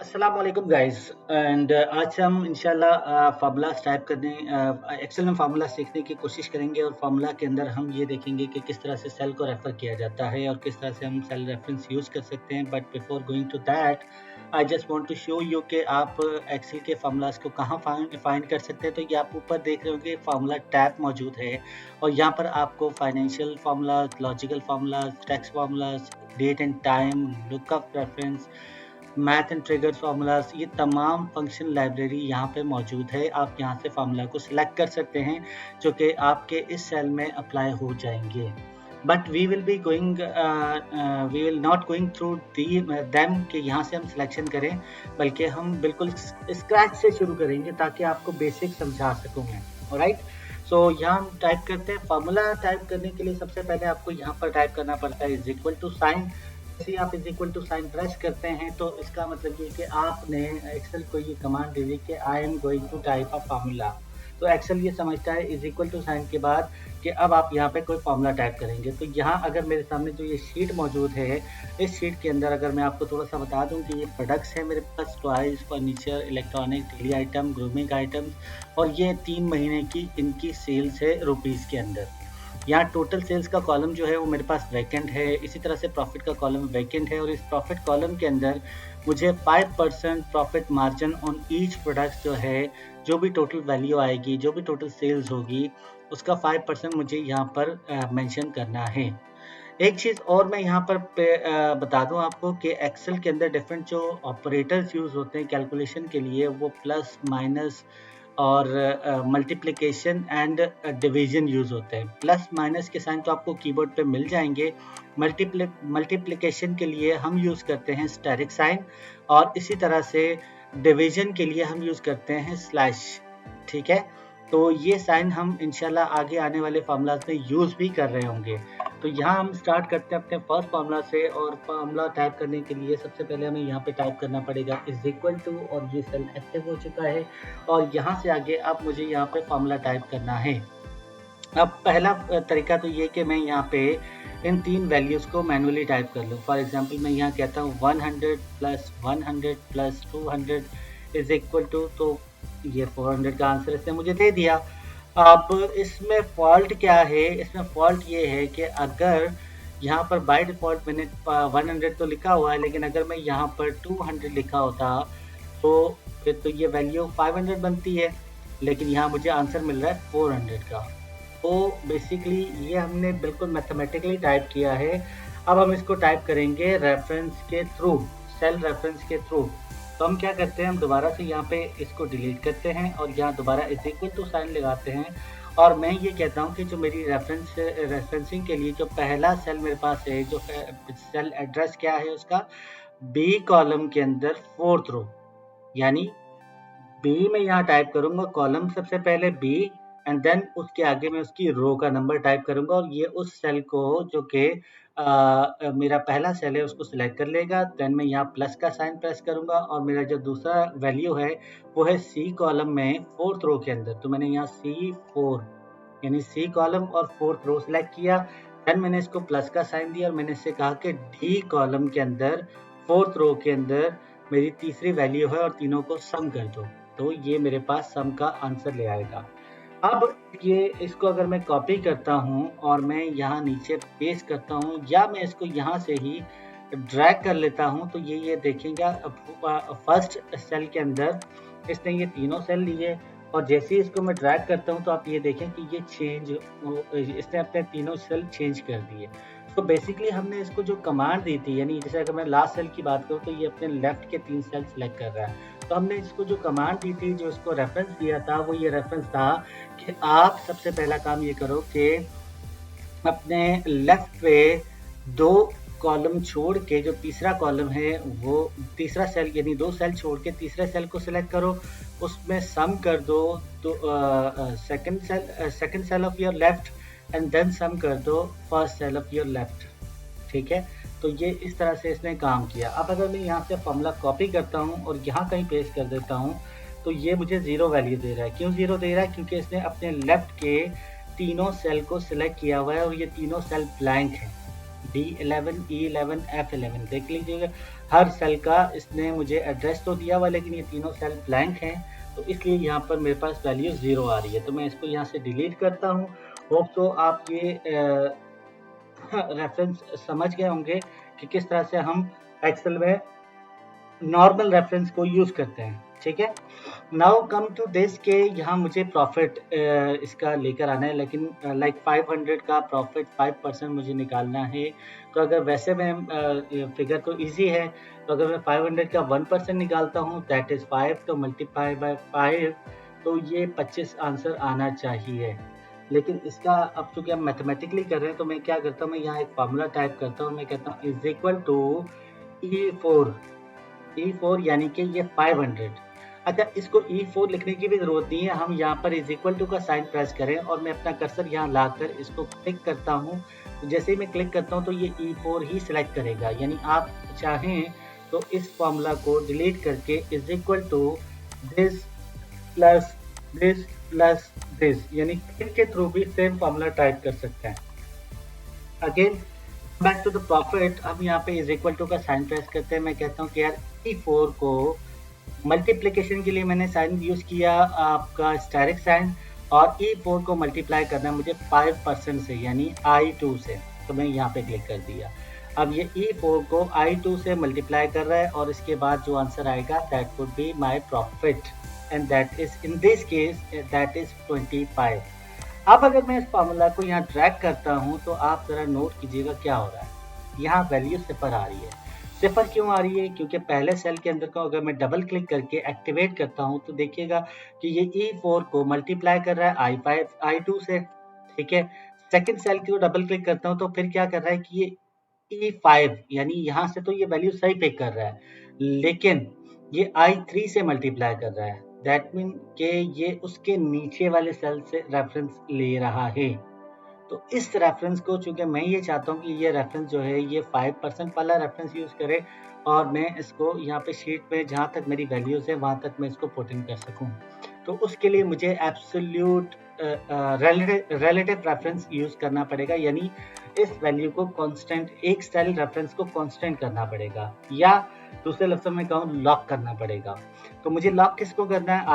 अस्सलाम वालेकुम guys and आज हम इंशाल्लाह फार्मूलाज टाइप करने एक्सेल में फार्मूला सीखने की कोशिश करेंगे और फार्मूला के अंदर हम ये देखेंगे कि किस तरह से सेल को रेफर किया जाता है और किस तरह से हम सेल रेफरेंस यूज़ कर सकते हैं। But before going to that I just want to show you कि आप एक्सेल के फार्मूलाज को कहाँ फाइंड कर सकते हैं। तो ये आप ऊपर देख रहे होंगे फार्मूला टैब मौजूद है और यहाँ पर आपको financial formulas, logical formulas, tax formulas, date and time, lookup reference, math and triggers formulas, ये तमाम फंक्शन लाइब्रेरी यहाँ पे मौजूद है। आप यहाँ से फार्मूला को सिलेक्ट कर सकते हैं जो कि आपके इस सेल में अप्लाई हो जाएंगे। But we will not going through them कि यहाँ से हम सिलेक्शन करें, बल्कि हम बिल्कुल स्क्रैच से शुरू करेंगे ताकि आपको बेसिक समझा सकूँ मैं। ऑलराइट, सो यहाँ हम टाइप करते हैं। फार्मूला टाइप करने के लिए सबसे पहले आपको यहाँ पर टाइप करना पड़ता है इज इक्वल टू साइन। जैसे आप is equal to sign press करते हैं तो इसका मतलब ये कि आपने एक्सेल को ये कमांड दे दी कि I am going to type a formula. तो एक्सेल ये समझता है इज इक्वल टू साइन के बाद कि अब आप यहाँ पे कोई फार्मूला टाइप करेंगे। तो यहाँ अगर मेरे सामने जो ये शीट मौजूद है, इस शीट के अंदर अगर मैं आपको थोड़ा सा बता दूं कि ये प्रोडक्ट्स है मेरे पास, toys, furniture, electronic, daily item, grooming items, और ये 3 महीने की इनकी सेल्स है रुपीज़ के अंदर। यहाँ टोटल सेल्स का कॉलम जो है वो मेरे पास वैकेंट है, इसी तरह से प्रॉफिट का कॉलम वैकेंट है और इस प्रॉफिट कॉलम के अंदर मुझे 5% profit margin on each product जो है, जो भी टोटल वैल्यू आएगी, जो भी टोटल सेल्स होगी, उसका 5% मुझे यहाँ पर मेंशन करना है। एक चीज़ और मैं यहाँ पर बता दूँ आपको कि एक्सेल के अंदर डिफरेंट जो ऑपरेटर्स यूज़ होते हैं कैलकुलेशन के लिए, वो प्लस, माइनस और मल्टीप्लिकेशन एंड डिवीजन यूज़ होते हैं। प्लस माइनस के साइन तो आपको कीबोर्ड पे मिल जाएंगे। मल्टीप्लिकेशन के लिए हम यूज़ करते हैं स्टेरिक साइन और इसी तरह से डिवीजन के लिए हम यूज़ करते हैं स्लैश। ठीक है, तो ये साइन हम इंशाल्लाह आगे आने वाले फार्मूलाज में यूज़ भी कर रहे होंगे। तो यहाँ हम स्टार्ट करते हैं अपने फर्स्ट फार्मूला से, और फार्मूला टाइप करने के लिए सबसे पहले हमें यहाँ पे टाइप करना पड़ेगा इज इक्वल टू, और ये सेल एक्टिव हो चुका है और यहाँ से आगे अब मुझे यहाँ पे फार्मूला टाइप करना है। अब पहला तरीका तो ये कि मैं यहाँ पे इन 3 वैल्यूज़ को मैनुअली टाइप कर लूँ। फॉर एग्जांपल मैं यहाँ कहता हूँ 100 plus 100 plus 200 is equal to, तो ये 400 का आंसर इसने मुझे दे दिया। अब इसमें फॉल्ट क्या है? इसमें फॉल्ट ये है कि अगर यहाँ पर बाय डिफ़ॉल्ट मैंने 100 तो लिखा हुआ है, लेकिन अगर मैं यहाँ पर 200 लिखा होता तो फिर तो ये वैल्यू 500 बनती है, लेकिन यहाँ मुझे आंसर मिल रहा है 400 का। तो बेसिकली ये हमने बिल्कुल मैथमेटिकली टाइप किया है। अब हम इसको टाइप करेंगे रेफरेंस के थ्रू, सेल रेफरेंस के थ्रू। तो हम क्या करते हैं, हम दोबारा से यहाँ पे इसको डिलीट करते हैं और यहाँ दोबारा इज इक्वल टू साइन लगाते हैं और मैं ये कहता हूँ कि जो मेरी रेफरेंसिंग के लिए जो पहला सेल मेरे पास है, जो सेल एड्रेस क्या है उसका, बी कॉलम के अंदर 4th रो, यानी बी में यहाँ टाइप करूंगा, कॉलम सबसे पहले बी एंड देन उसके आगे मैं उसकी रो का नंबर टाइप करूंगा और ये उस सेल को जो कि मेरा पहला सेल है उसको सिलेक्ट कर लेगा। देन मैं यहाँ प्लस का साइन प्रेस करूंगा और मेरा जो दूसरा वैल्यू है वो है सी कॉलम में 4th रो के अंदर। तो मैंने यहाँ C4 यानी सी कॉलम और 4th रो सिलेक्ट किया। देन मैंने इसको प्लस का साइन दिया और मैंने इससे कहा कि डी कॉलम के अंदर 4th रो के अंदर मेरी तीसरी वैल्यू है और तीनों को सम कर दो, तो ये मेरे पास सम का आंसर ले आएगा। अब ये इसको अगर मैं कॉपी करता हूँ और मैं यहाँ नीचे पेस्ट करता हूँ या मैं इसको यहाँ से ही ड्रैग कर लेता हूँ, तो ये देखेंगे फर्स्ट सेल के अंदर इसने ये तीनों सेल लिए और जैसे ही इसको मैं ड्रैग करता हूँ तो आप ये देखें कि ये इसने अपने तीनों सेल चेंज कर दिए। तो बेसिकली हमने इसको जो कमांड दी थी, यानी जैसे अगर मैं लास्ट सेल की बात करूँ तो ये अपने लेफ्ट के 3 सेल सेलेक्ट कर रहा है, तो हमने इसको जो कमांड दी थी, जो इसको रेफरेंस दिया था, वो ये रेफरेंस था कि आप सबसे पहला काम ये करो कि अपने लेफ्ट पे 2 कॉलम छोड़ के जो तीसरा कॉलम है, वो तीसरा सेल यानी 2 सेल छोड़ के तीसरे सेल को सिलेक्ट करो, उसमें सम कर दो तो second cell of your left and then sum कर दो first cell of your left. ठीक है, तो ये इस तरह से इसने काम किया। अब अगर मैं यहाँ से फॉर्मूला कॉपी करता हूँ और यहाँ कहीं पेस्ट कर देता हूँ तो ये मुझे 0 वैल्यू दे रहा है। क्यों 0 दे रहा है? क्योंकि इसने अपने लेफ्ट के तीनों सेल को सिलेक्ट किया हुआ है और ये तीनों सेल ब्लैंक हैं। D11, E11, F11 देख लीजिएगा। हर सेल का इसने मुझे एड्रेस तो दिया हुआ, लेकिन ये तीनों सेल ब्लैंक हैं, तो इसलिए यहाँ पर मेरे पास वैल्यू 0 आ रही है। तो मैं इसको यहाँ से डिलीट करता हूँ। होप तो आप ये रेफरेंस समझ गए होंगे कि किस तरह से हम एक्सेल में नॉर्मल रेफरेंस को यूज करते हैं। ठीक है, नाउ कम टू दिस के यहाँ मुझे प्रॉफिट इसका लेकर आना है, लेकिन लाइक 500 का प्रॉफिट 5% मुझे निकालना है। तो अगर वैसे मैं फिगर तो इजी है, तो अगर मैं 500 का 1% निकालता हूँ दैट इज 5, तो मल्टीप्लाई बाय 5, तो ये 25 आंसर आना चाहिए। लेकिन इसका अब चूंकि हम मैथमेटिकली कर रहे हैं, तो मैं क्या करता हूँ, मैं यहाँ एक फार्मूला टाइप करता हूँ। मैं कहता हूँ इज इक्वल टू E4 यानी कि ये 500। अच्छा, इसको E4 लिखने की भी जरूरत नहीं है, हम यहाँ पर इज इक्वल टू का साइन प्रेस करें और मैं अपना कर्सर यहाँ लाकर इसको क्लिक करता हूँ। तो जैसे ही मैं क्लिक करता हूँ तो ये E4 ही सिलेक्ट करेगा। यानी आप चाहें तो इस फॉर्मूला को डिलीट करके is equal to this plus this plus this, यानी क्लिक के थ्रू भी सेम फॉर्मूला टाइप कर सकते हैं। Again back to the profit, अब यहाँ पे इज इक्वल टू का साइन प्रेस करते हैं। मैं कहता हूँ कि यार E4 को मल्टीप्लिकेशन के लिए मैंने साइन यूज किया आपका स्टेरिक साइन, और E4 को मल्टीप्लाई करना है मुझे 5% से, यानी I2 से। तो मैं यहाँ पे क्लिक कर दिया। अब ये E4 को I2 से मल्टीप्लाई कर रहा है, और इसके बाद जो आंसर आएगा that would be my profit, and that is in this case that is 25। अब अगर मैं इस फार्मूला को यहाँ ड्रैग करता हूँ, तो आप जरा नोट कीजिएगा क्या हो रहा है। यहाँ वैल्यू सिफर आ रही है। सिफर क्यों आ रही है? क्योंकि पहले सेल के अंदर का अगर मैं डबल क्लिक करके एक्टिवेट करता हूँ, तो देखिएगा कि ये E4 को मल्टीप्लाई कर रहा है I5 I2 से। ठीक है, सेकंड सेल को डबल क्लिक करता हूँ तो फिर क्या कर रहा है कि ये E5, यानी यहाँ से तो ये वैल्यू सही पिक कर रहा है, लेकिन ये I3 से मल्टीप्लाई कर रहा है। दैट मीन के ये उसके नीचे वाले सेल से रेफरेंस ले रहा है। तो इस रेफरेंस को, चूंकि मैं ये चाहता हूँ कि ये रेफरेंस जो है ये 5% वाला रेफरेंस यूज करे, और मैं इसको यहाँ पे शीट में जहाँ तक मेरी वैल्यूज है वहां तक मैं इसको पुट इन कर सकूँ, तो उसके लिए मुझे एब्सोल्यूट रिलेटिव रेफरेंस यूज करना पड़ेगा। यानी इस वैल्यू को कांस्टेंट, एक सेल रेफरेंस को कांस्टेंट करना पड़ेगा, या दूसरे लफ्ज़ों में कहूँ लॉक करना पड़ेगा। तो मुझे लॉक किसको करना है?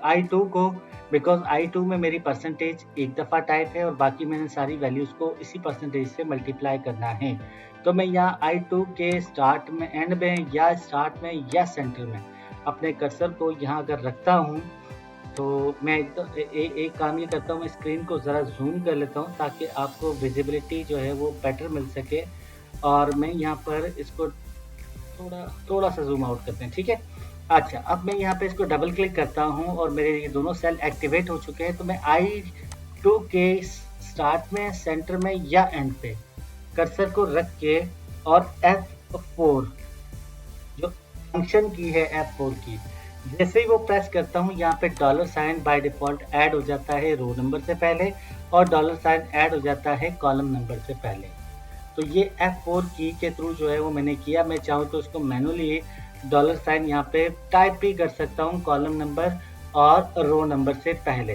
I2 को, बिकॉज I2 में मेरी परसेंटेज एक दफ़ा टाइप है और बाकी मैंने सारी वैल्यूज़ को इसी परसेंटेज से मल्टीप्लाई करना है। तो मैं यहाँ I2 के स्टार्ट में, एंड में, या स्टार्ट में या सेंटर में अपने कर्सर को यहाँ अगर रखता हूँ, तो मैं एक काम ये करता हूँ, मैं स्क्रीन को ज़रा जूम कर लेता हूँ ताकि आपको विजिबिलिटी जो है वो बेटर मिल सके। और मैं यहाँ पर इसको थोड़ा सा जूम आउट करते हैं। ठीक है, अच्छा, अब मैं यहाँ पे इसको डबल क्लिक करता हूँ और मेरे ये दोनों सेल एक्टिवेट हो चुके हैं। तो मैं I2 के स्टार्ट में, सेंटर में या एंड पे कर्सर को रख के, और F4 जो फंक्शन की है F4 की, जैसे ही वो प्रेस करता हूँ, यहाँ पे dollar sign by default add हो जाता है रो नंबर से पहले, और डॉलर साइन ऐड हो जाता है कॉलम नंबर से पहले। तो ये F4 की के थ्रू जो है वो मैंने किया। मैं चाहूँ तो इसको मैनुअली डॉलर साइन यहाँ पे टाइप भी कर सकता हूँ कॉलम नंबर और रो नंबर से पहले,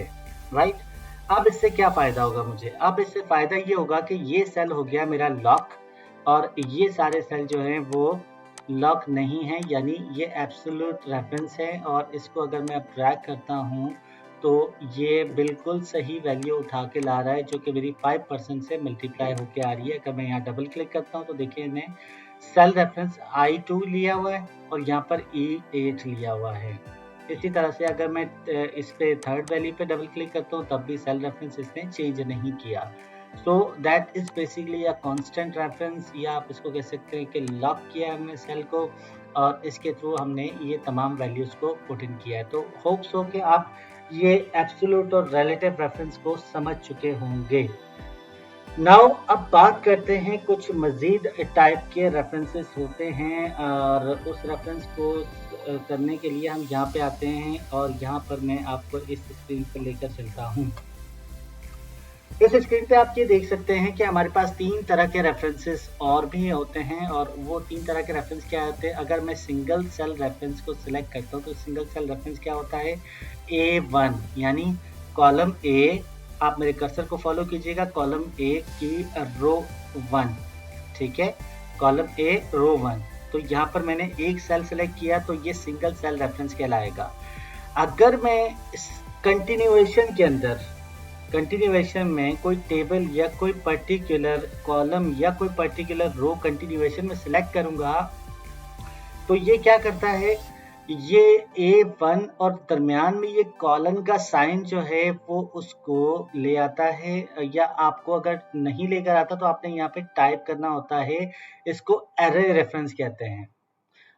राइट। अब इससे क्या फ़ायदा होगा मुझे? अब इससे फ़ायदा ये होगा कि ये सेल हो गया मेरा लॉक, और ये सारे सेल जो हैं वो लॉक नहीं है, यानी ये एब्सोल्यूट रेफरेंस है। और इसको अगर मैं अब ड्रैग करता हूँ तो ये बिल्कुल सही वैल्यू उठा के ला रहा है, जो कि मेरी 5% से मल्टीप्लाई होके आ रही है। अगर मैं यहाँ डबल क्लिक करता हूँ तो देखिए मैं सेल रेफरेंस I2 लिया हुआ है और यहाँ पर E8 लिया हुआ है। इसी तरह से अगर मैं इस पे थर्ड वैल्यू पे डबल क्लिक करता हूँ तब भी सेल रेफरेंस इसने चेंज नहीं किया। So that is basically a constant reference, या आप इसको कह सकते हैं कि लॉक किया है हमने सेल को, और इसके थ्रू हमने ये तमाम वैल्यूज को पुट इन किया है। तो होप्स हो कि आप ये एब्सोल्यूट और रिलेटिव रेफरेंस को समझ चुके होंगे। नाउ अब बात करते हैं कुछ मज़ीद टाइप के रेफरेंसेस होते हैं, और उस रेफरेंस को करने के लिए हम यहाँ पे आते हैं, और यहाँ पर मैं आपको इस स्क्रीन पर लेकर चलता हूँ। इस स्क्रीन पे आप ये देख सकते हैं कि हमारे पास 3 तरह के रेफरेंसेस और भी होते हैं, और वो 3 तरह के रेफरेंस क्या होते हैं? अगर मैं सिंगल सेल रेफरेंस को सिलेक्ट करता हूँ तो सिंगल सेल रेफरेंस क्या होता है? A1, यानी कॉलम A, आप मेरे कर्सर को फॉलो कीजिएगा, कॉलम A की रो 1, ठीक है, कॉलम ए रो 1। तो यहाँ पर मैंने एक सेल सेलेक्ट किया तो ये सिंगल सेल रेफरेंस कहलाएगा। अगर मैं इस कंटिन्यूएशन में कोई टेबल या कोई पर्टिकुलर कॉलम या कोई पर्टिकुलर रो कंटिन्यूएशन में सिलेक्ट करूंगा तो ये क्या करता है, ये A1 और दरमियान में ये कॉलन का साइन जो है वो उसको ले आता है, या आपको अगर नहीं लेकर आता तो आपने यहाँ पे टाइप करना होता है, इसको एरे रेफरेंस कहते हैं।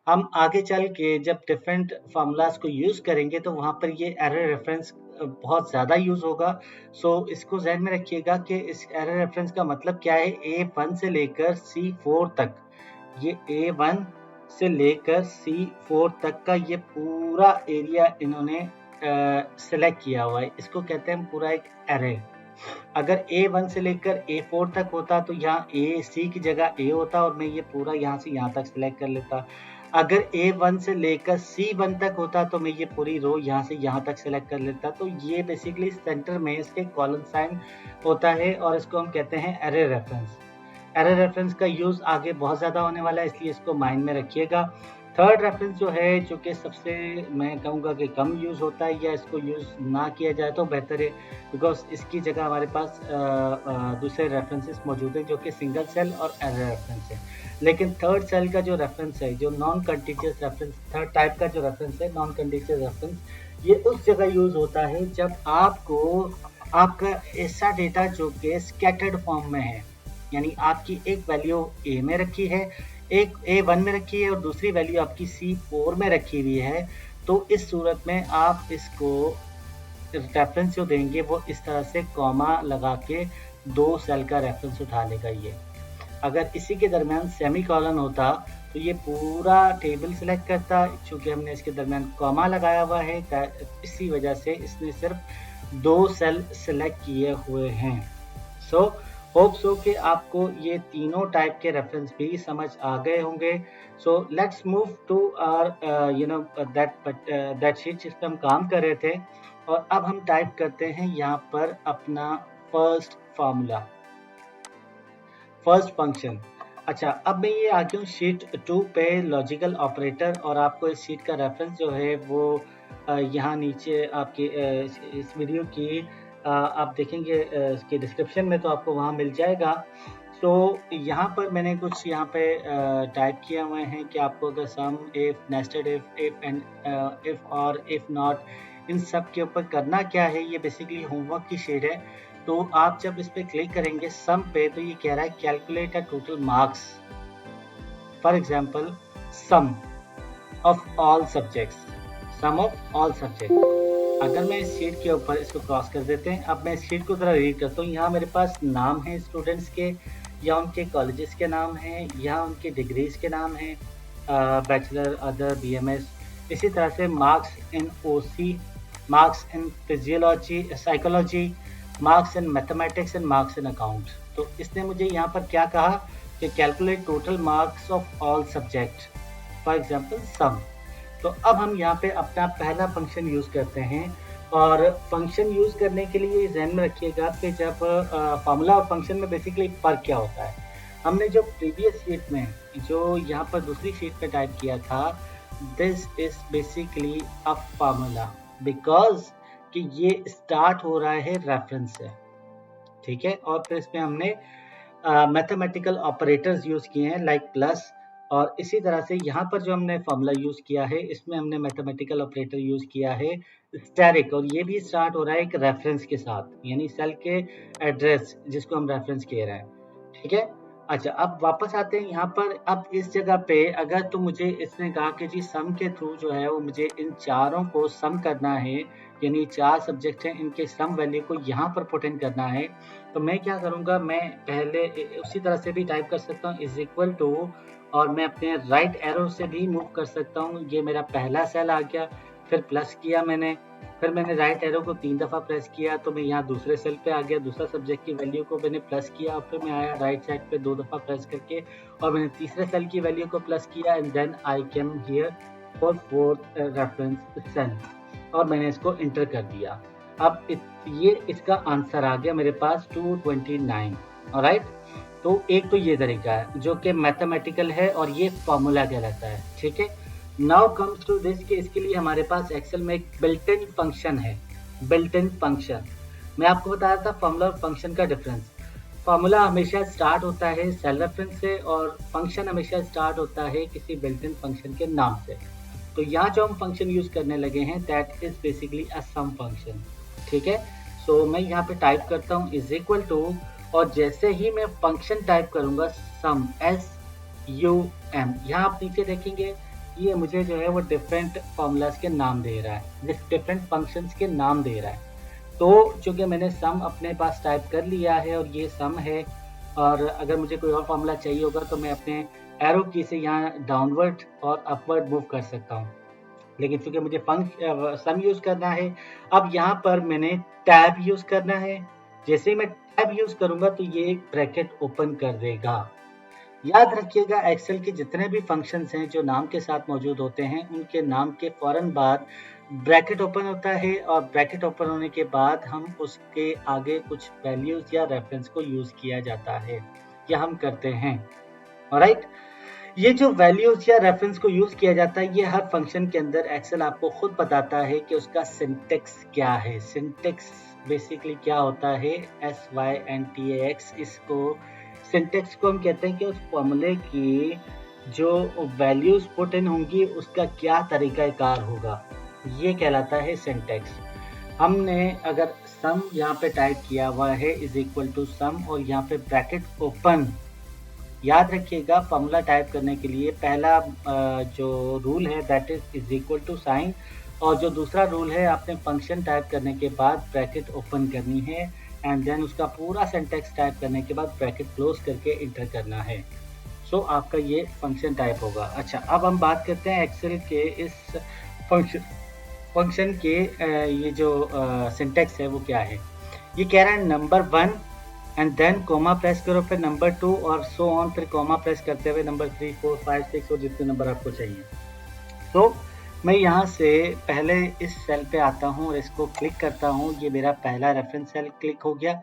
हम आगे चल के जब डिफरेंट फार्मूलाज को यूज़ करेंगे तो वहाँ पर ये एरे रेफरेंस बहुत ज़्यादा यूज़ होगा। सो इसको ध्यान में रखिएगा कि इस एरे रेफरेंस का मतलब क्या है। A1 से लेकर C4 तक, ये A1 से लेकर C4 तक का ये पूरा एरिया इन्होंने सेलेक्ट किया हुआ है, इसको कहते हैं पूरा एक एरे। अगर A1 से लेकर A4 तक होता तो यहाँ C की जगह A होता और मैं ये पूरा यहाँ से यहाँ तक सिलेक्ट कर लेता। अगर A1 से लेकर C1 तक होता तो मैं ये पूरी रो यहाँ से यहाँ तक सिलेक्ट कर लेता। तो ये बेसिकली सेंटर में इसके कॉलन साइन होता है और इसको हम कहते हैं एरे रेफरेंस। एरे रेफरेंस का यूज़ आगे बहुत ज़्यादा होने वाला है, इसलिए इसको माइंड में रखिएगा। थर्ड रेफरेंस जो है, जो कि सबसे मैं कहूँगा कि कम यूज़ होता है या इसको यूज़ ना किया जाए तो बेहतर है, बिकॉज इसकी जगह हमारे पास दूसरे रेफरेंसेस मौजूद हैं जो कि सिंगल सेल और एरे रेफरेंस है। लेकिन थर्ड सेल का जो रेफरेंस है, जो non contiguous reference, third type का जो रेफरेंस है नॉन कंटीजियस रेफरेंस, ये उस जगह यूज़ होता है जब आपको आपका ऐसा डेटा जो कि स्कैटर्ड फॉर्म में है, यानी आपकी एक वैल्यू A में रखी है, एक A1 में रखी है और दूसरी वैल्यू आपकी C4 में रखी हुई है। तो इस सूरत में आप इसको रेफरेंस जो देंगे वो इस तरह से कॉमा लगा के 2 सेल का रेफरेंस उठा लेगा ये। अगर इसी के दरमियान सेमी कॉलन होता तो ये पूरा टेबल सेलेक्ट करता, चूँकि हमने इसके दरमियान कॉमा लगाया हुआ है इसी वजह से इसने सिर्फ 2 सेल सेलेक्ट किए हुए हैं। सो होप सो कि आपको ये तीनों टाइप के रेफरेंस भी समझ आ गए होंगे। So let's move to our that sheet जिस पर हम काम कर रहे थे, और अब हम टाइप करते हैं यहाँ पर अपना फर्स्ट फार्मूला, फर्स्ट फंक्शन। अच्छा, अब मैं ये आ गया हूँ शीट 2 पे, लॉजिकल ऑपरेटर, और आपको इस शीट का रेफरेंस जो है वो यहाँ नीचे आपके इस वीडियो की आप देखेंगे इसके डिस्क्रिप्शन में, तो आपको वहाँ मिल जाएगा। सो यहाँ पर मैंने कुछ यहाँ पे टाइप किए हुए हैं कि आपको अगर sum, if, nested if and if और इफ नॉट, इन सब के ऊपर करना क्या है, ये बेसिकली होमवर्क की शीट है। तो आप जब इस पे क्लिक करेंगे सम पे, तो ये कह रहा है calculate a total marks, for example sum of all subjects, sum of all subject. अगर मैं इस शीट के ऊपर इसको क्रॉस कर देते हैं, अब मैं इस शीट को ज़रा रीड करता हूँ। यहाँ मेरे पास नाम है स्टूडेंट्स के, या उनके कॉलेजेस के नाम हैं, या उनके डिग्रीज़ के नाम हैं, बैचलर, अदर, BMS। इसी तरह से marks in OC, marks in physiology, psychology, marks in mathematics and marks in account. तो इसने मुझे यहाँ पर क्या कहा कि calculate total marks of all subject, for example sum. तो अब हम यहाँ पे अपना पहला फंक्शन यूज़ करते हैं, और फंक्शन यूज़ करने के लिए ध्यान में रखिएगा कि जब फार्मूला और फंक्शन में बेसिकली फ़र्क क्या होता है। हमने जो प्रीवियस शीट में, जो यहाँ पर दूसरी शीट में टाइप किया था, this is basically a formula, because कि ये स्टार्ट हो रहा है रेफरेंस से, ठीक है। और फिर इसमें हमने मैथमेटिकल ऑपरेटर्स यूज़ किए हैं लाइक प्लस, और इसी तरह से यहाँ पर जो हमने फार्मूला यूज़ किया है इसमें हमने मैथमेटिकल ऑपरेटर यूज़ किया है स्टैरिक, और ये भी स्टार्ट हो रहा है एक रेफरेंस के साथ, यानी सेल के एड्रेस जिसको हम रेफरेंस कह रहे हैं, ठीक है। अच्छा, अब वापस आते हैं यहाँ पर। अब इस जगह पे अगर तो मुझे इसने कहा कि जी सम के थ्रू जो है वो मुझे इन चारों को सम करना है, यानी 4 सब्जेक्ट हैं, इनके सम वैल्यू को यहाँ पर पुट इन करना है, तो मैं क्या करूँगा, मैं पहले उसी तरह से भी टाइप कर सकता हूँ इज इक्वल टू, और मैं अपने राइट एरो से भी मूव कर सकता हूँ। ये मेरा पहला सेल आ गया, फिर प्लस किया मैंने, फिर मैंने राइट एरो को 3 दफ़ा प्रेस किया तो मैं यहाँ दूसरे सेल पे आ गया, दूसरा सब्जेक्ट की वैल्यू को मैंने प्लस किया, और फिर मैं आया राइट साइड पे 2 दफ़ा प्रेस करके, और मैंने तीसरे सेल की वैल्यू को प्लस किया, and then I came here for fourth reference cell, और मैंने इसको इंटर कर दिया। अब ये इसका आंसर आ गया मेरे पास 229, ऑलराइट। तो एक तो ये तरीका है जो कि मैथमेटिकल है और ये फॉर्मूला कहलाता है, ठीक है। नाउ कम्स टू दिस कि इसके लिए हमारे पास एक्सेल में एक बिल्ट इन फंक्शन है, बिल्ट इन फंक्शन। मैं आपको बता रहा था फॉर्मूला और फंक्शन का डिफरेंस। फॉर्मूला हमेशा स्टार्ट होता है सेल रेफरेंस से और फंक्शन हमेशा स्टार्ट होता है किसी बिल्ट इन फंक्शन के नाम से। तो यहाँ जो हम फंक्शन यूज करने लगे हैं that is basically a sum function, ठीक है। सो मैं यहाँ पे टाइप करता हूँ इज इक्वल टू, और जैसे ही मैं फंक्शन टाइप करूंगा सम SUM, यहाँ आप नीचे देखेंगे ये मुझे जो है वो डिफरेंट फॉर्मूलाज के नाम दे रहा है, डिफरेंट फंक्शंस के नाम दे रहा है। तो चूंकि मैंने सम अपने पास टाइप कर लिया है और ये सम है, और अगर मुझे कोई और फॉर्मूला चाहिए होगा तो मैं अपने एरो की से यहाँ डाउनवर्ड और अपवर्ड मूव कर सकता हूँ, लेकिन चूंकि मुझे सम यूज करना है, अब यहाँ पर मैंने टैब यूज करना है। जैसे ही मैं टैब यूज करूंगा तो ये एक ब्रैकेट ओपन कर देगा। याद रखिएगा एक्सेल के जितने भी फंक्शंस हैं जो नाम के साथ मौजूद होते हैं उनके नाम के फौरन बाद ब्रैकेट ओपन होता है, और ब्रैकेट ओपन होने के बाद हम उसके आगे कुछ वैल्यूज या रेफरेंस को यूज किया जाता है या हम करते हैं। ऑलराइट, ये जो वैल्यूज या रेफरेंस को यूज किया जाता है ये हर फंक्शन के अंदर एक्सेल आपको खुद बताता है कि उसका सिंटेक्स क्या है। सिंटेक्स बेसिकली क्या होता है, SYNTAX, इसको सिंटेक्स को हम कहते हैं कि उस फॉर्मूले की जो वैल्यूज पुट इन होंगी उसका क्या तरीकाकार होगा, ये कहलाता है सिंटेक्स। हमने अगर सम यहाँ पे टाइप किया हुआ है इज इक्वल टू सम और यहाँ पे ब्रैकेट ओपन, याद रखिएगा फॉर्मूला टाइप करने के लिए पहला जो रूल है that is equal to sign, और जो दूसरा रूल है आपने फंक्शन टाइप करने के बाद ब्रैकेट ओपन करनी है एंड देन उसका पूरा सिंटेक्स टाइप करने के बाद ब्रैकेट क्लोज करके इंटर करना है। सो आपका ये फंक्शन टाइप होगा। अच्छा, अब हम बात करते हैं एक्सेल के इस फंक्शन के ये जो सिंटेक्स है वो क्या है। ये कह रहा है number 1 and then comma press करो, फिर नंबर 2 और सो ऑन, फिर कोमा प्रेस करते हुए नंबर 3 4 5 6 और जितने नंबर आपको चाहिए। तो मैं यहाँ से पहले इस सेल पे आता हूँ और इसको क्लिक करता हूँ, ये मेरा पहला रेफरेंस सेल क्लिक हो गया।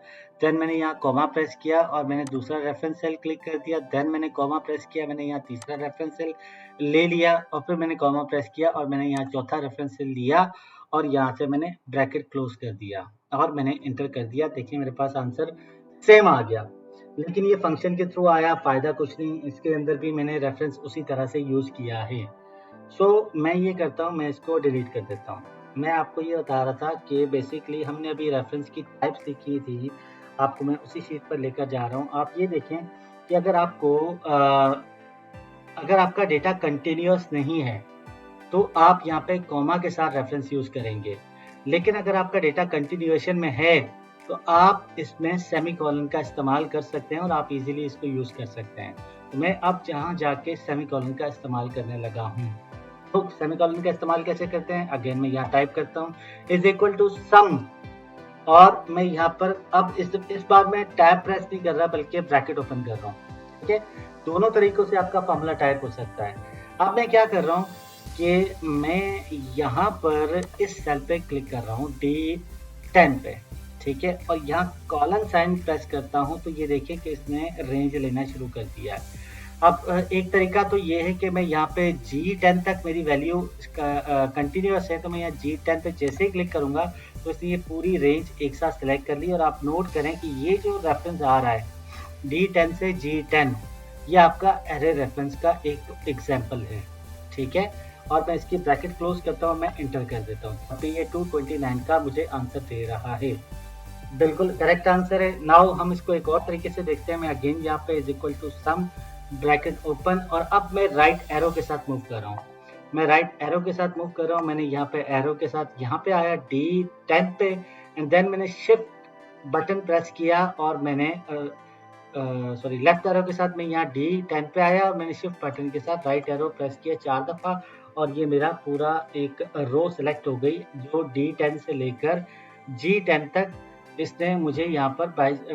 देन मैंने यहाँ कोमा प्रेस किया और मैंने दूसरा रेफरेंस सेल क्लिक कर दिया। देन मैंने कोमा प्रेस किया, मैंने यहाँ तीसरा रेफरेंस सेल ले लिया और फिर मैंने कोमा प्रेस किया और मैंने यहाँ चौथा रेफरेंस सेल लिया और यहाँ से मैंने ब्रैकेट क्लोज कर दिया और मैंने इंटर कर दिया। देखिए मेरे पास आंसर सेम आ गया, लेकिन ये फंक्शन के थ्रू आया, फायदा कुछ नहीं, इसके अंदर भी मैंने रेफरेंस उसी तरह से यूज किया है। सो मैं ये करता हूँ, मैं इसको डिलीट कर देता हूँ। मैं आपको ये बता रहा था कि बेसिकली हमने अभी रेफरेंस की टाइप सीखी थी, आपको मैं उसी शीट पर लेकर जा रहा हूँ। आप ये देखें कि अगर आपको अगर आपका डेटा कंटिन्यूअस नहीं है तो आप यहाँ पे कॉमा के साथ रेफरेंस यूज करेंगे, लेकिन अगर आपका डेटा कंटिन्यूएशन में है तो आप इसमें सेमीकोलन का इस्तेमाल कर सकते हैं और आप इजीली इसको यूज कर सकते हैं। तो मैं अब जहाँ जाके सेमीकोलन का इस्तेमाल करने लगा हूँ। तो सेमीकोलन का इस्तेमाल कैसे करते हैं, अगेन मैं यहाँ टाइप करता हूँ इज इक्वल टू सम, और मैं यहाँ पर अब इस बार मैं टैब प्रेस नहीं कर रहा बल्कि ब्रैकेट ओपन कर रहा हूँ। ठीक है, दोनों तरीकों से आपका फॉर्मूला टाइप हो सकता है। अब मैं क्या कर रहा हूँ कि मैं यहाँ पर इस सेल पे क्लिक कर रहा हूँ D10 पे, ठीक है, और यहाँ कॉलन साइन प्रेस करता हूँ तो ये देखिए कि इसने रेंज लेना शुरू कर दिया है। अब एक तरीका तो ये है कि मैं यहाँ पे G10 तक मेरी वैल्यू कंटिन्यूअस है, तो मैं यहाँ G10 पे जैसे ही क्लिक करूँगा तो इसने ये पूरी रेंज एक साथ सेलेक्ट कर ली। और आप नोट करें कि ये जो रेफरेंस आ रहा है D10 से G10, ये आपका एरे रेफरेंस का एक एग्जाम्पल है, ठीक है। और मैं इसकी ब्रैकेट क्लोज करता हूँ, मैं इंटर कर देता हूँ, तो ये 229 का मुझे आंसर दे रहा है। बिल्कुल करेक्ट आंसर है। नाउ हम इसको एक और तरीके से देखते हैं। मैं अगेन यहाँ पे is equal to sum bracket open, और अब मैं राइट एरो के साथ मूव कर रहा हूँ। मैं राइट एरो के साथ मूव कर रहा हूँ। मैंने यहाँ पे एरो के साथ यहाँ पे आया D10 पे एंड देन मैंने शिफ्ट बटन प्रेस किया और मैंने सॉरी लेफ्ट एरो के साथ मैं यहाँ D10 पे आया और मैंने शिफ्ट बटन के साथ राइट एरो प्रेस किया 4 दफ़ा, और ये मेरा पूरा एक रो सेलेक्ट हो गई जो D10 से लेकर G10 तक इसने मुझे यहाँ पर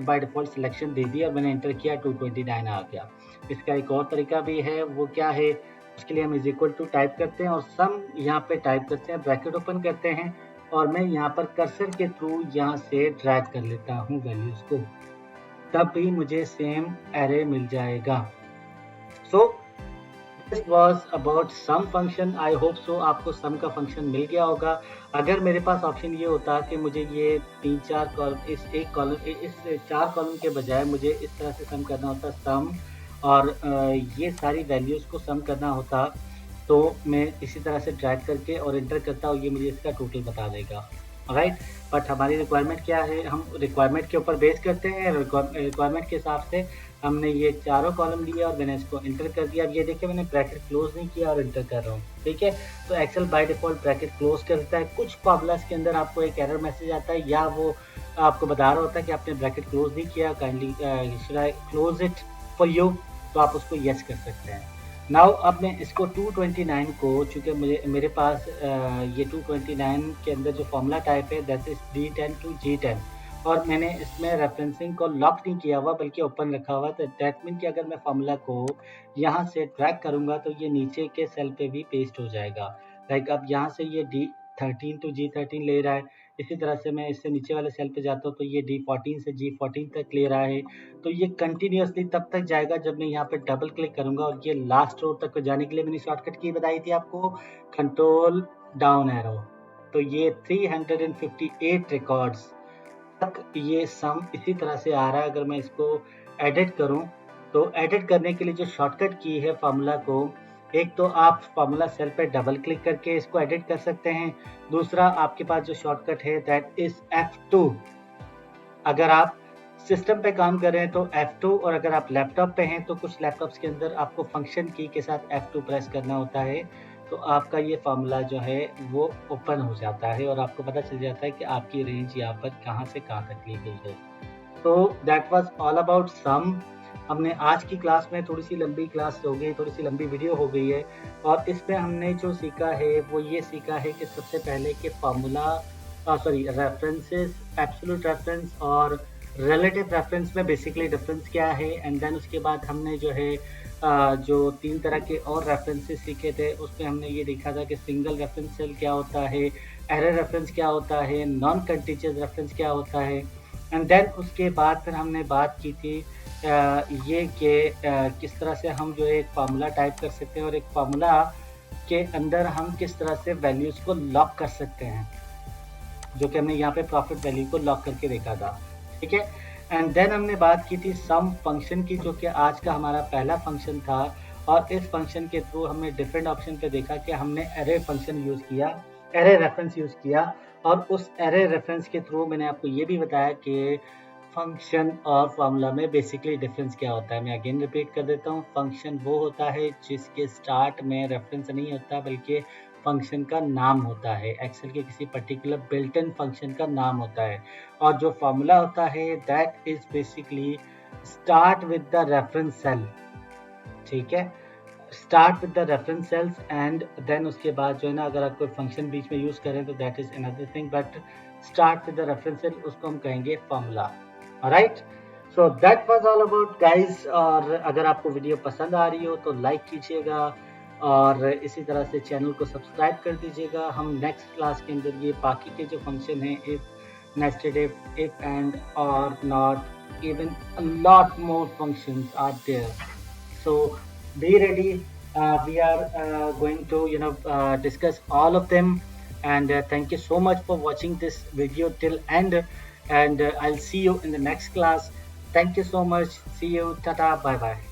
बाय डिफॉल्ट सिलेक्शन दे दिया। मैंने एंटर किया, 229 आ गया। इसका एक और तरीका भी है, वो क्या है, उसके लिए हम इज इक्वल टू टाइप करते हैं और सम यहाँ पे टाइप करते हैं, ब्रैकेट ओपन करते हैं और मैं यहाँ पर कर्सर के थ्रू यहाँ से ड्रैग कर लेता हूँ वैल्यूज को। तब भी मुझे सेम एरे मिल जाएगा। So this was about sum function. I hope so आपको सम का फंक्शन मिल गया होगा। अगर मेरे पास ऑप्शन ये होता कि मुझे ये 3-4 कॉलम, इस एक कॉलम, इस 4 कॉलम के बजाय मुझे इस तरह से सम करना होता, सम और ये सारी वैल्यूज़ को सम करना होता, तो मैं इसी तरह से ड्रैग करके और एंटर करता हूँ, ये मुझे इसका टोटल बता देगा। राइट, बट हमारी रिक्वायरमेंट क्या है, हम रिक्वायरमेंट के ऊपर बेस करते हैं। रिक्वायरमेंट के हिसाब से हमने ये चारों कॉलम लिया और मैंने इसको इंटर कर दिया। अब ये देखिए मैंने ब्रैकेट क्लोज नहीं किया और इंटर कर रहा हूँ, ठीक है। तो Excel by default bracket close करता है। कुछ फॉर्मूलाज के अंदर आपको एक एरर मैसेज आता है, या वो आपको बता रहा होता है कि आपने ब्रैकेट क्लोज नहीं किया, kindly should I close it for you, तो आप उसको यस कर सकते हैं। नाउ अब मैं इसको 229 को, चूँकि मेरे पास ये 229 के अंदर जो फॉर्मूला टाइप है that is D10 to G10, और मैंने इसमें रेफरेंसिंग को लॉक नहीं किया हुआ बल्कि ओपन रखा हुआ। तो दैट मीन कि अगर मैं फॉर्मूला को यहाँ से ड्रैग करूँगा तो ये नीचे के सेल पे भी पेस्ट हो जाएगा। लाइक अब यहाँ से ये D13 to G13 ले रहा है, इसी तरह से मैं इससे नीचे वाले सेल पे जाता हूँ तो ये D14 से G14 तक ले रहा है। तो ये कंटिन्यूअसली तब तक जाएगा जब मैं यहाँ पे डबल क्लिक करूँगा, और ये लास्ट रो तक जाने के लिए मैंने शॉर्टकट की बताई थी आपको, कंट्रोल डाउन एरो। तो ये 358 रिकॉर्ड्स तक ये सम इसी तरह से आ रहा है। अगर मैं इसको एडिट करूं, तो एडिट करने के लिए जो शॉर्टकट की है फार्मूला को, एक तो आप फार्मूला सेल पे डबल क्लिक करके इसको एडिट कर सकते हैं। दूसरा आपके पास जो शॉर्टकट है दैट इज F2। अगर आप सिस्टम पे काम कर रहे हैं तो F2, और अगर आप लैपटॉप पे हैं तो कुछ लैपटॉप्स के अंदर आपको फंक्शन की के साथ F2 प्रेस करना होता है, तो आपका ये फार्मूला जो है वो ओपन हो जाता है और आपको पता चल जाता है कि आपकी रेंज यहाँ पर कहाँ से कहाँ तक ली गई है। तो that was all about sum. हमने आज की क्लास में, थोड़ी सी लंबी क्लास हो गई, थोड़ी सी लंबी वीडियो हो गई है, और इसमें हमने जो सीखा है वो ये सीखा है कि सबसे पहले कि फार्मूला रेफरेंसेस, एब्सोल्यूट रेफरेंस और रिलेटिव रेफरेंस में बेसिकली डिफरेंस क्या है। एंड देन उसके बाद हमने जो है जो 3 तरह के और रेफरेंसेस सीखे थे, उसमें हमने ये देखा था कि सिंगल रेफरेंस सेल क्या होता है, एरर रेफरेंस क्या होता है, नॉन कंटीजियस रेफरेंस क्या होता है। एंड देन उसके बाद फिर हमने बात की थी ये कि किस तरह से हम जो है एक फार्मूला टाइप कर सकते हैं, और एक फार्मूला के अंदर हम किस तरह से वैल्यूज़ को लॉक कर सकते हैं, जो कि हमने यहाँ पे प्रॉफिट वैल्यू को लॉक करके देखा था, ठीक है। एंड देन हमने बात की थी सम फंक्शन की, जो कि आज का हमारा पहला फंक्शन था, और इस फंक्शन के थ्रू हमने डिफरेंट ऑप्शन पे देखा कि हमने एरे फंक्शन यूज़ किया, एरे रेफरेंस यूज़ किया, और उस एरे रेफरेंस के थ्रू मैंने आपको ये भी बताया कि फंक्शन और फार्मूला में बेसिकली डिफरेंस क्या होता है। मैं अगेन रिपीट कर देता हूँ, फंक्शन वो होता है जिसके स्टार्ट में रेफरेंस नहीं होता बल्कि फंक्शन का नाम होता है, एक्सेल के किसी पर्टिकुलर बिल्ट इन फंक्शन का नाम होता है। और जो फार्मूला होता है that is basically start with the reference cell, ठीक है, start with the reference cells, and then उसके बाद जो है ना, अगर आप कोई फंक्शन बीच में यूज करें तो that is another thing, but start with the reference cell उसको हम कहेंगे formula. Alright, so that was all about guys. और अगर आपको वीडियो पसंद आ रही हो तो लाइक कीजिएगा, और इसी तरह से चैनल को सब्सक्राइब कर दीजिएगा। हम नेक्स्ट क्लास के अंदर ये बाकी के जो फंक्शन हैं, इफ, नेस्टेड इफ एंड, और not, even a lot more functions are there, so be ready. We are going to discuss all of them, and thank you so much for watching this video till end, and I'll see you in the next class. Thank you so much. See you. Tata. Bye bye.